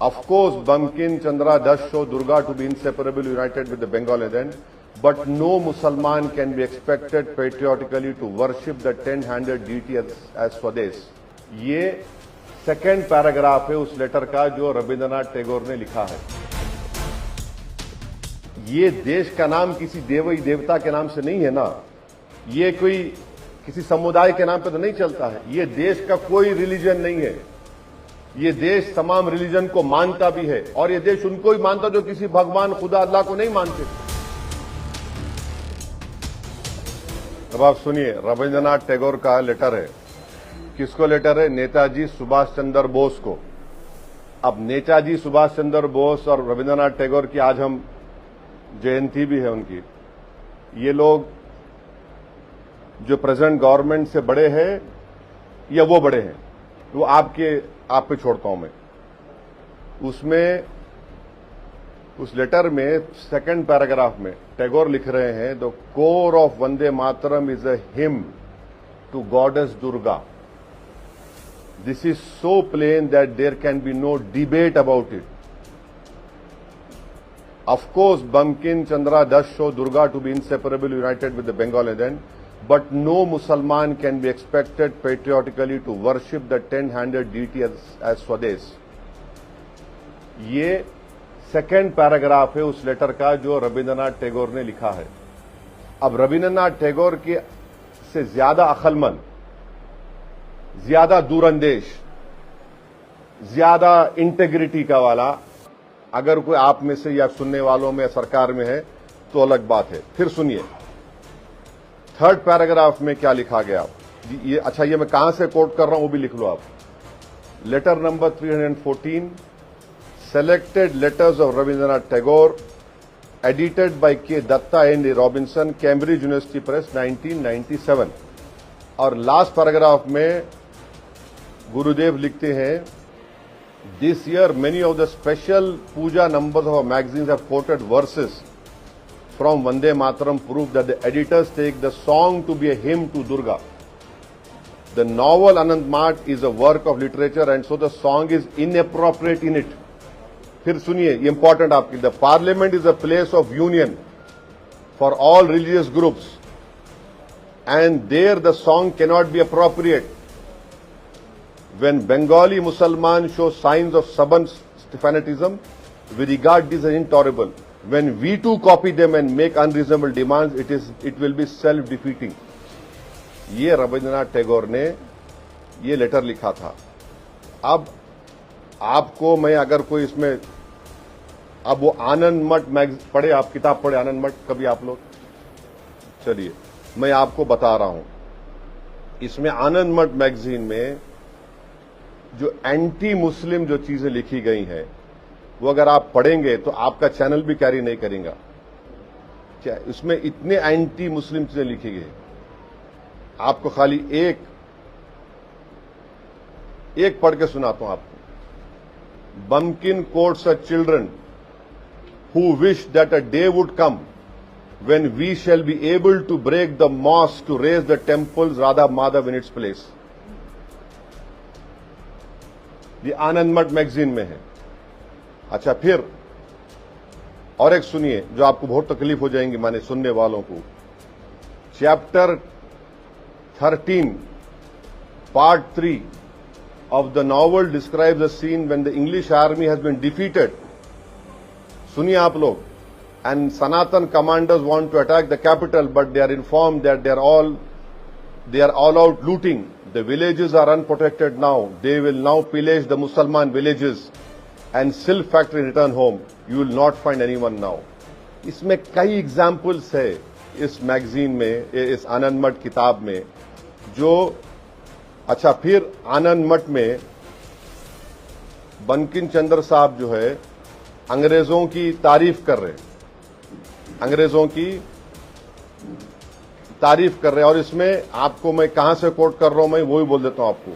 Of course, Bankim Chandra does show Durga to be inseparably united with the Bengal legend, but no Musalman can be expected patriotically to worship the 10-handed deity as Swades. ये second paragraph है उस letter का जो रविंद्रनाथ टैगोर ने लिखा है। ये देश का नाम किसी देवी देवता के नाम से नहीं है ना, ये कोई किसी समुदाय के नाम पे तो नहीं चलता है। ये देश का कोई रिलीजन नहीं है। ये देश तमाम रिलीजन को मानता भी है और ये देश उनको ही मानता जो किसी भगवान खुदा अल्लाह को नहीं मानते। अब आप सुनिए, रविंद्रनाथ टैगोर का लेटर है। किसको लेटर है? नेताजी सुभाष चंद्र बोस को। अब नेताजी सुभाष चंद्र बोस और रविंद्रनाथ टैगोर की आज हम जयंती भी है उनकी। ये लोग जो प्रेजेंट गवर्नमेंट से बड़े हैं या वो बड़े हैं, वो आप पे छोड़ता हूं मैं। उसमें उस लेटर में सेकंड पैराग्राफ में टैगोर लिख रहे हैं, the core of Vande Mataram is a hymn to goddess Durga. This is so plain that there can be no debate about it. Of course, Bankim Chandra does show Durga to be inseparably united with the Bengal legend, but no Musalman can be expected patriotically to worship the 10-handed deity as Swades. ये second paragraph है उस letter का जो रविंद्रनाथ टैगोर ने लिखा है। अब रविंद्रनाथ टैगोर के से ज्यादा अक्लमंद, ज्यादा दूरंदेश, ज्यादा इंटेग्रिटी का वाला अगर कोई आप में से या सुनने वालों में या सरकार में है तो अलग बात है। फिर सुनिए थर्ड पैराग्राफ में क्या लिखा गया। ये अच्छा, ये मैं कहां से कोट कर रहा हूं वो भी लिख लो आप। Letter number 314, selected letters of Rabindranath Tagore, edited by K Dutta and Robinson, Cambridge University Press, 1997। और लास्ट पैराग्राफ में गुरुदेव लिखते हैं, This year, many of the special puja numbers of our magazines have quoted verses from Vande Mataram, prove that the editors take the song to be a hymn to Durga. The novel Anand Mat is a work of literature and so the song is inappropriate in it. फिर सुनिए, ये important आपके। The parliament is a place of union for all religious groups and there the song cannot be appropriate. When Bengali Musalman show signs of stubborn fanatism, we regard this as intolerable. When we too copy them and make unreasonable demands, it will be self-defeating. ये रविंद्रनाथ टैगोर ने ये letter लिखा था। अब आपको मैं अगर कोई इसमें, अब वो आनंद मठ पढ़े, आप किताब पढ़े आनंद मठ कभी आप लोग? चलिए मैं आपको बता रहा हूं। इसमें आनंद मठ मैगजीन में जो एंटी मुस्लिम जो चीजें लिखी गई हैं वो अगर आप पढ़ेंगे तो आपका चैनल भी कैरी नहीं करेगा। क्या इसमें इतने एंटी मुस्लिम चीजें लिखी गई। आपको खाली एक पढ़ के सुनाता हूं आपको। Bankim quotes a children who wish that a day would come when we shall be able to break the mosque to raise the temples Radha Madhav in its place. ये आनंद मठ मैगजीन में है। अच्छा, फिर और एक सुनिए जो आपको बहुत तकलीफ हो जाएंगी माने सुनने वालों को। Chapter 13 part 3 of the novel describes a scene when the English army has been defeated. सुनिए आप लोग। And Sanatan commanders want to attack the capital, but they are informed that they are all out looting. The villages are unprotected now. They will now pillage the Musalman villages and silk factory return home. You will not find anyone now. इसमें कई examples है इस magazine में, इस आनंद मठ किताब में जो। अच्छा, फिर आनंद मठ में बंकिम चंद्र साहब जो है अंग्रेजों की तारीफ कर रहे हैं, अंग्रेजों की तारीफ कर रहे हैं। और इसमें आपको मैं कहां से कोट कर रहा हूं, मैं वो ही बोल देता हूं आपको।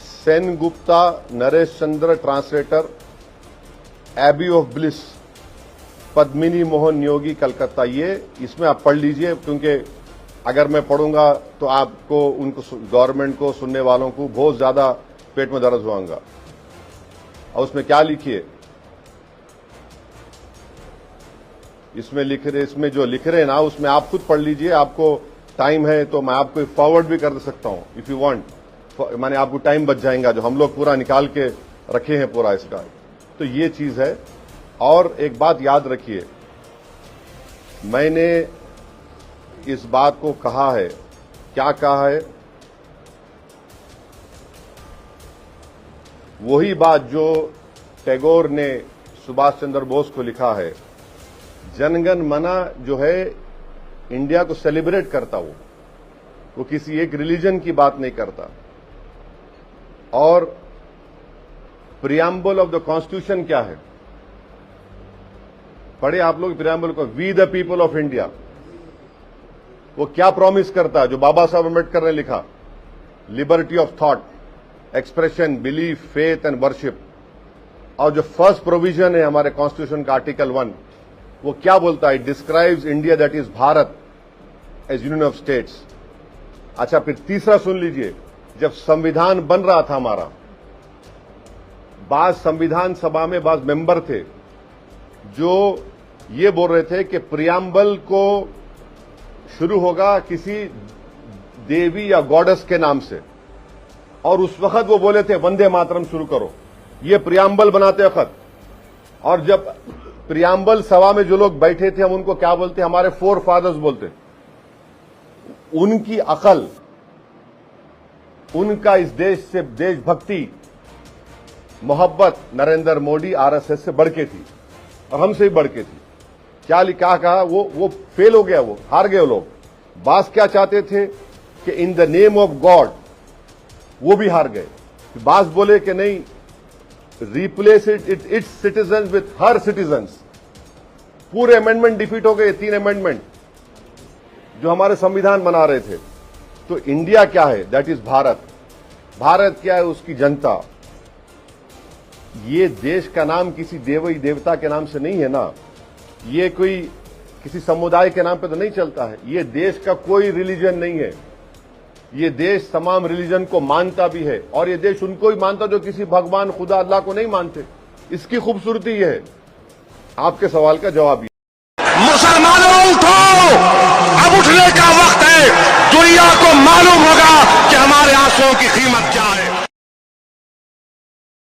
Sen Gupta, Naresh Chandra translator, abbey of bliss, Padmini Mohan Yogi, Calcutta. ये इसमें आप पढ़ लीजिए क्योंकि अगर मैं पढ़ूंगा तो आपको, उनको, गवर्नमेंट को, सुनने वालों को बहुत ज्यादा पेट में दर्द होगा। और उसमें क्या लिखिए, इसमें जो लिख रहे हैं ना, उसमें आप खुद पढ़ लीजिए। आपको टाइम है तो मैं आपको फॉरवर्ड भी कर सकता हूं इफ यू वांट, माने आपको टाइम बच जाएगा, जो हम लोग पूरा निकाल के रखे हैं पूरा इसका। तो ये चीज है। और एक बात याद रखिए, मैंने इस बात को कहा है, क्या कहा है, वही बात जो टैगोर ने सुभाष चंद्र बोस को लिखा है। जनगण मना जो है इंडिया को सेलिब्रेट करता, वो किसी एक रिलीजन की बात नहीं करता। और प्रियम्बल ऑफ द कॉन्स्टिट्यूशन क्या है, पढ़े आप लोग प्रियम्बल को। We the people of India, वो क्या प्रॉमिस करता है, जो बाबा साहब अम्बेडकर ने लिखा, liberty of thought, expression, belief, faith and worship. और जो फर्स्ट प्रोविजन है हमारे कॉन्स्टिट्यूशन का आर्टिकल 1, वो क्या बोलता है, describes India that is Bharat as union of states. अच्छा, फिर तीसरा सुन लीजिए, जब संविधान बन रहा था हमारा, बाद संविधान सभा में बाद मेंबर थे जो ये बोल रहे थे कि प्रियम्बल को शुरू होगा किसी देवी या गॉडेस के नाम से, और उस वक्त वो बोले थे वंदे मातरम शुरू करो, ये प्रियम्बल बनाते वक्त। और जब प्रियम्बल सभा में जो लोग बैठे थे, हम उनको क्या बोलते, हमारे फोर फादर्स बोलते। उनकी अकल, उनका इस देश से देशभक्ति, मोहब्बत नरेंद्र मोदी आरएसएस से बढ़ के थी और हमसे भी बढ़ के थी। क्या लिखा कहा, वो फेल हो गया, वो हार गए वो लोग। बास क्या चाहते थे कि in the name of God, वो भी हार गए। बास बोले कि नहीं, replace it's citizens with her citizens. पूरे अमेंडमेंट डिफीट हो गए, 3 अमेंडमेंट जो हमारे संविधान बना रहे थे। तो इंडिया क्या है, दैट इज भारत। भारत क्या है, उसकी जनता। ये देश का नाम किसी देवी देवता के नाम से नहीं है ना, ये कोई किसी समुदाय के नाम पे तो नहीं चलता है। ये देश का कोई रिलीजन नहीं है, ये देश तमाम रिलीजन को मानता भी है, और ये देश उनको ही मानता जो किसी भगवान खुदा अल्लाह को नहीं मानते। इसकी खूबसूरती ये है। आपके सवाल का जवाब ये, मुसलमानों उठो, अब उठने का वक्त है। दुनिया को मालूम होगा कि हमारे आंसुओं की कीमत क्या है।